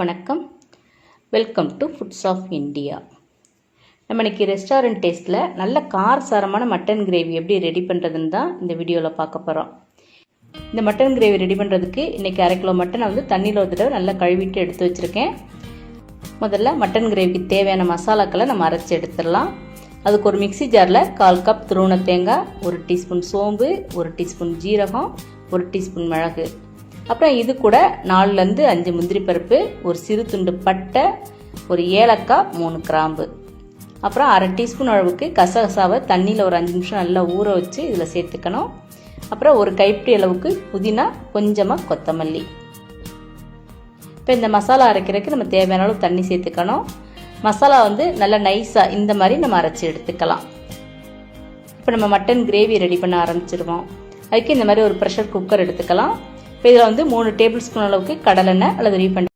வணக்கம், welcome to foods of India. நம்ம இன்னைக்கு ரெஸ்டாரண்ட் டேஸ்ட்டில் நல்ல காரசாரமான மட்டன் கிரேவி எப்படி ரெடி பண்ணுறதுன்னு தான் இந்த வீடியோவில் பார்க்க போகிறோம். இந்த மட்டன் கிரேவி ரெடி பண்ணுறதுக்கு இன்றைக்கி 1/2 கிலோ மட்டனை தண்ணியில் ஒரு தடவை நல்லா கழுவிட்டு எடுத்து வச்சுருக்கேன். முதல்ல மட்டன் கிரேவிக்கு தேவையான மசாலாக்களை நம்ம அரைச்சி எடுத்துடலாம். அதுக்கு ஒரு மிக்சி ஜாரில் 1/4 கப் துருவன தேங்காய், 1 டீஸ்பூன் சோம்பு, 1 டீஸ்பூன் ஜீரகம், 1 டீஸ்பூன் மிளகு, அப்புறம் இது கூட 4லேருந்து 5 முந்திரி பருப்பு, ஒரு சிறு துண்டு பட்டை, ஒரு ஏலக்காய், 3 கிராம்பு, அப்புறம் 1/2 டீஸ்பூன் அளவுக்கு கசகசாவை தண்ணியில் ஒரு 5 நிமிஷம் நல்லா ஊற வச்சு இதில் சேர்த்துக்கணும். அப்புறம் ஒரு கைப்பிடி அளவுக்கு புதினா, கொஞ்சமாக கொத்தமல்லி. இப்போ இந்த மசாலா அரைக்கிறதுக்கு நம்ம தேவையான அளவு தண்ணி சேர்த்துக்கணும். மசாலா நல்லா நைஸாக இந்த மாதிரி நம்ம அரைச்சி எடுத்துக்கலாம். இப்போ நம்ம மட்டன் கிரேவி ரெடி பண்ண ஆரம்பிச்சிருவோம். அதுக்கு இந்த மாதிரி ஒரு ப்ரெஷர் குக்கர் எடுத்துக்கலாம். இப்போ இதில் 3 டேபிள் ஸ்பூன் அளவுக்கு கடலெண்ணெய் அல்லது ரீஃபைண்ட்